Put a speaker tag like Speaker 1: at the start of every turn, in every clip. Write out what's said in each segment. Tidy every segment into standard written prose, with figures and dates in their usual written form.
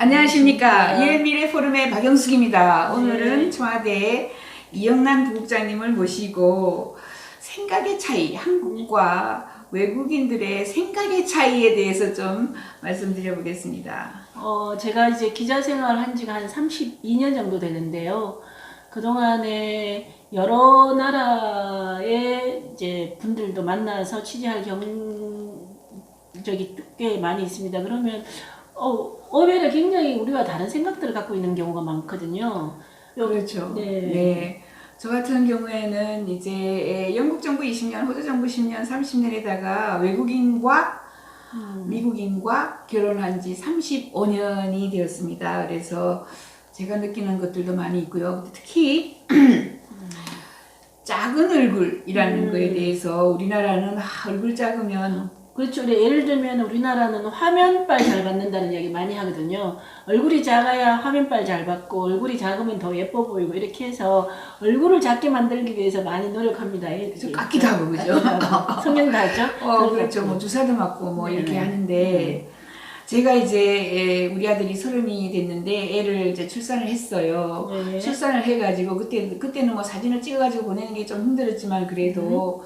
Speaker 1: 안녕하십니까.
Speaker 2: 안녕하십니까.
Speaker 1: 유엔미래 포럼의 박영숙입니다. 오늘은
Speaker 2: 네.
Speaker 1: 청와대 이영란 부국장님을 모시고 생각의 차이, 한국과 외국인들의 생각의 차이에 대해서 좀 말씀드려 보겠습니다.
Speaker 2: 제가 이제 기자 생활 한 지가 한 32년 정도 되는데요. 그동안에 여러 나라의 이제 분들도 만나서 취재할 적이 꽤 많이 있습니다. 그러면 의외로 굉장히 우리와 다른 생각들을 갖고 있는 경우가 많거든요.
Speaker 1: 그렇죠.
Speaker 2: 네.
Speaker 1: 네. 저 같은 경우에는 이제 영국 정부 20년, 호주 정부 10년, 30년에다가 외국인과 미국인과 결혼한 지 35년이 되었습니다. 그래서 제가 느끼는 것들도 많이 있고요. 특히 작은 얼굴이라는 거에 대해서 우리나라는 얼굴 작으면
Speaker 2: 그렇죠. 예를 들면 우리나라는 화면빨 잘 받는다는 이야기 많이 하거든요. 얼굴이 작아야 화면빨 잘 받고 얼굴이 작으면 더 예뻐 보이고 이렇게 해서 얼굴을 작게 만들기 위해서 많이 노력합니다.
Speaker 1: 좀 깎기도 하고 그죠?
Speaker 2: 성형 다 하죠?
Speaker 1: 그렇죠. 뭐 주사도 맞고 뭐
Speaker 2: 네네.
Speaker 1: 이렇게 하는데 제가 이제 우리 아들이 30이 됐는데 애를 이제 출산을 했어요.
Speaker 2: 네.
Speaker 1: 출산을 해가지고 그때는 뭐 사진을 찍어가지고 보내는 게 좀 힘들었지만 그래도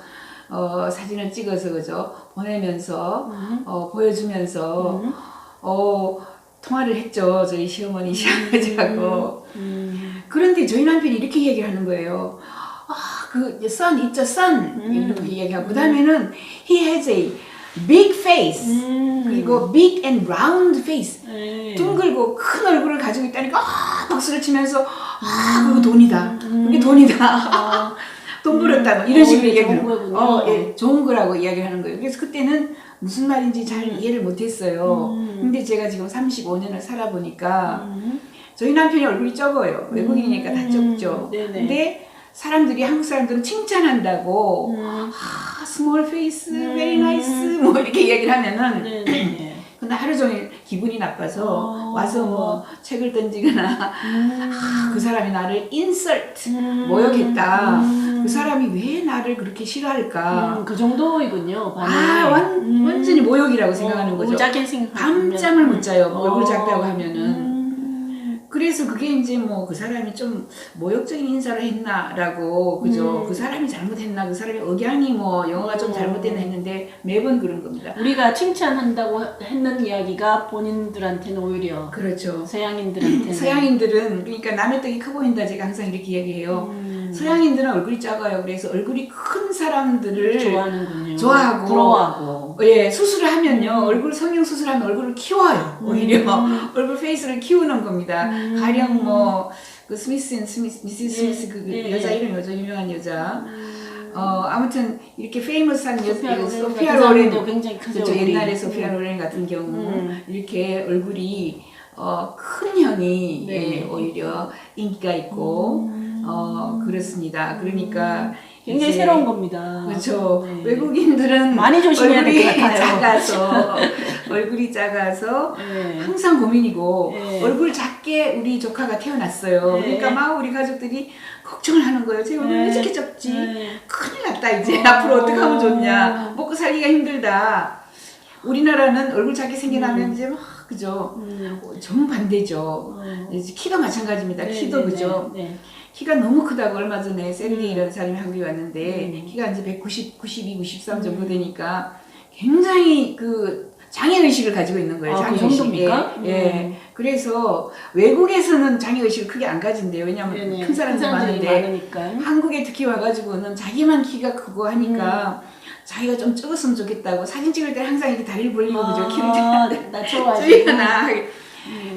Speaker 1: 사진을 찍어서 그죠 보내면서 보여주면서 통화를 했죠. 저희 시어머니 시아버지하고. 그런데 저희 남편이 이렇게 얘기를 하는 거예요. 그 son 있죠, son 이렇게 얘기하고 그 다음에는 he has a big face 그리고 big and round face 둥글고 큰 얼굴을 가지고 있다니까 박수를 치면서 그거 돈이다. 그게 돈이다. 돈 벌었다. 이런 식으로 얘기하는 거예요. 예, 좋은 거라고 이야기를 하는 거예요. 그래서 그때는 무슨 말인지 잘 이해를 못했어요. 근데 제가 지금 35년을 살아보니까 저희 남편이 얼굴이 적어요. 외국인이니까 다 적죠. 근데 사람들이 한국 사람들은 칭찬한다고 스몰 페이스, very nice 뭐 이렇게 얘기를 하면은 근데 하루 종일 기분이 나빠서 와서 뭐 책을 던지거나 그 사람이 나를 insult 모욕했다. 그 사람이 왜 나를 그렇게 싫어할까?
Speaker 2: 그 정도이군요.
Speaker 1: 완전히 모욕이라고 생각하는 거죠. 밤잠을 못 자요. 얼굴 작다고 하면은. 그래서 그게 이제 뭐 그 사람이 좀 모욕적인 인사를 했나라고 그죠? 그 사람이 잘못했나? 그 사람이 억양이 뭐 영어가 좀 잘못됐나 했는데 매번 그런 겁니다.
Speaker 2: 우리가 칭찬한다고 했는 이야기가 본인들한테는 오히려
Speaker 1: 그렇죠.
Speaker 2: 서양인들한테는
Speaker 1: 서양인들은 그러니까 남의 떡이 커 보인다 제가 항상 이렇게 얘기해요. 서양인들은 얼굴이 작아요. 그래서 얼굴이 큰 사람들을
Speaker 2: 좋아하는군요.
Speaker 1: 좋아하고
Speaker 2: 부러워하고.
Speaker 1: 예, 수술을 하면요. 얼굴 성형 수술하면 얼굴을 키워요. 오히려 얼굴 페이스를 키우는 겁니다. 가령 뭐 그 미시스 스미스 그 여자 이름 여자 유명한 여자. 아무튼 이렇게 페이머스한 소피아 로렌도
Speaker 2: 굉장히 크죠.
Speaker 1: 그렇죠. 옛날에 소피아 로렌 같은 경우 이렇게 얼굴이 큰 형이 예, 오히려 인기가 있고 그렇습니다. 그러니까
Speaker 2: 굉장히 새로운 겁니다.
Speaker 1: 그렇죠. 외국인들은
Speaker 2: 많이 조심해야 될 것
Speaker 1: 같아요. 얼굴이 작아서 항상 고민이고 얼굴 작게 우리 조카가 태어났어요. 그러니까 막 우리 가족들이 걱정을 하는 거예요. 제 얼굴 왜 저렇게 작지? 큰일 났다 이제. 앞으로 어떻게 하면 좋냐. 먹고 살기가 힘들다. 우리나라는 얼굴 작게 생겨나면 이제 막 그죠. 정반대죠. 키도 마찬가지입니다. 키도 그죠. 키가 너무 크다고 얼마 전에 샌디라는 사람이 한국에 왔는데 키가 이제 190, 92, 93 정도 되니까 굉장히 그 장애의식을 가지고 있는 거예요.
Speaker 2: 그 정도입니까?
Speaker 1: 예. 그래서 외국에서는 장애의식을 크게 안 가진대요. 왜냐하면 큰 사람들이 많은데 한국에 특히 와가지고는 자기만 키가 크고 하니까 자기가 좀 적었으면 좋겠다고 사진 찍을 때 항상 이렇게 다리를 벌리고 그죠. 키를
Speaker 2: 낮춰가지고.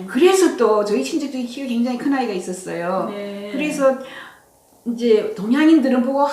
Speaker 1: 그래서 또 저희 친척 중에 키가 굉장히 큰 아이가 있었어요. 그래서 이제 동양인들은 보고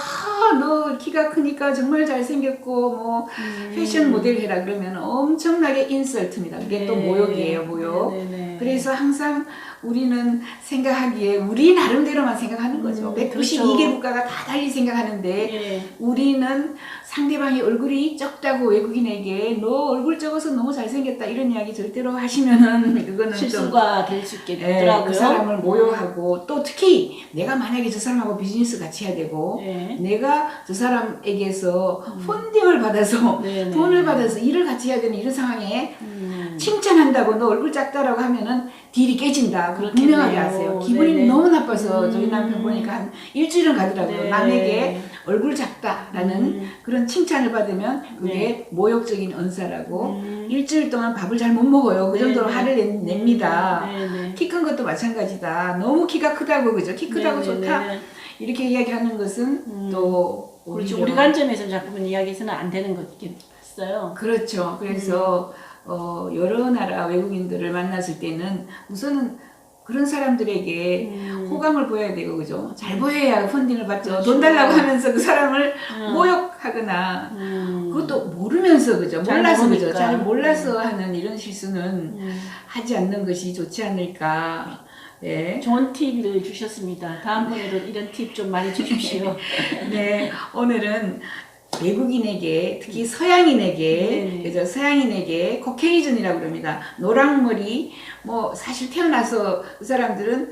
Speaker 1: 너 키가 크니까 정말 잘생겼고 뭐 패션 모델 해라 그러면 엄청나게 인설트입니다. 그게 또 모욕이에요. 모욕. 그래서 항상 우리는 생각하기에 우리 나름대로만 생각하는 거죠. 192개 국가가 다 달리 생각하는데 우리는 상대방이 얼굴이 적다고 외국인에게 너 얼굴 적어서 너무 잘생겼다 이런 이야기 절대로 하시면은 그거는
Speaker 2: 실수가 될 수 있게 되더라고요.
Speaker 1: 그 사람을 모욕하고 또 특히 내가 만약에 저 사람하고 비즈니스 같이 해야 되고 내가 저 사람에게서 펀딩을 받아서 돈을 받아서 일을 같이 해야 되는 이런 상황에 칭찬한다고 너 얼굴 작다라고 하면은 딜이 깨진다. 그거 분명하게 아세요. 기분이
Speaker 2: 네네.
Speaker 1: 너무 나빠서 저희 남편 보니까 한 일주일은 가더라고요.
Speaker 2: 네.
Speaker 1: 남에게 얼굴 작다라는 그런 칭찬을 받으면 그게 모욕적인 언사라고 일주일 동안 밥을 잘 못 먹어요. 그 정도로 화를 냅니다.
Speaker 2: 네네.
Speaker 1: 키 큰 것도 마찬가지다. 너무 키가 크다고 그죠? 키 크다고 좋다. 이렇게 이야기하는 것은 또
Speaker 2: 그렇죠.
Speaker 1: 오히려
Speaker 2: 우리 관점에서 자꾸만 이야기해서는 안 되는 것이긴 했어요.
Speaker 1: 그렇죠. 그래서 여러 나라 외국인들을 만났을 때는 우선은 그런 사람들에게 호감을 보여야 되고 그죠? 잘 보여야 펀딩을 받죠.
Speaker 2: 그렇죠.
Speaker 1: 돈 달라고 하면서 그 사람을 모욕하거나 그것도 모르면서 그죠?
Speaker 2: 잘
Speaker 1: 몰라서
Speaker 2: 모르니까.
Speaker 1: 그죠? 잘 몰라서 하는 이런 실수는 하지 않는 것이 좋지 않을까. 예.
Speaker 2: 좋은 팁을 주셨습니다. 다음번에도 이런 팁 좀 많이 주십시오.
Speaker 1: 네, 오늘은 외국인에게 특히 서양인에게 그죠? 서양인에게 코케이전이라고 그럽니다. 노랑머리 뭐 사실 태어나서 그 사람들은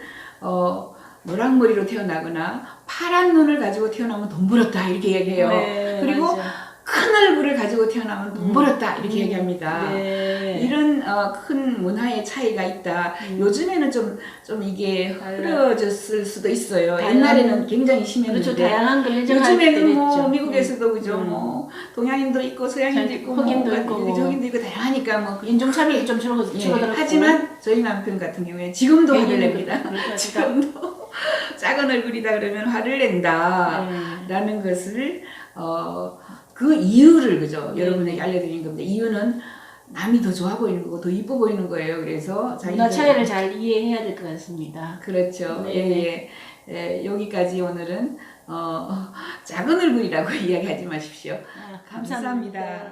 Speaker 1: 노랑머리로 태어나거나 파란 눈을 가지고 태어나면 돈 벌었다 이렇게 얘기해요.
Speaker 2: 네,
Speaker 1: 그리고
Speaker 2: 맞아.
Speaker 1: 큰 얼굴을 가지고 태어나면 돈 벌었다 이렇게 얘기합니다.
Speaker 2: 네.
Speaker 1: 이런 큰 문화의 차이가 있다. 요즘에는 좀 이게 흐려졌을 수도 있어요. 옛날에는 굉장히 심했는데.
Speaker 2: 그렇죠. 다양한 걸 인정할
Speaker 1: 요즘에는
Speaker 2: 때도
Speaker 1: 뭐
Speaker 2: 있죠.
Speaker 1: 미국에서도 그죠. 뭐 동양인도 있고 서양인도 있고
Speaker 2: 흑인도
Speaker 1: 뭐,
Speaker 2: 있고
Speaker 1: 흑인도 있고 다양하니까 뭐
Speaker 2: 인종차별이 좀
Speaker 1: 예,
Speaker 2: 줄어들었고.
Speaker 1: 하지만 저희 남편 같은 경우에 지금도 화를 냅니다.
Speaker 2: 그렇죠.
Speaker 1: 지금도 작은 얼굴이다 그러면 화를 낸다라는 것을 그 이유를 그죠 여러분에게 알려드리는 겁니다. 이유는 남이 더 좋아 보이는 거고 더 이뻐 보이는 거예요. 그래서
Speaker 2: 문화 차이를 잘 이해해야 될 것 같습니다.
Speaker 1: 그렇죠.
Speaker 2: 네.
Speaker 1: 예, 여기까지 오늘은 작은 얼굴이라고 이야기하지 마십시오.
Speaker 2: 감사합니다.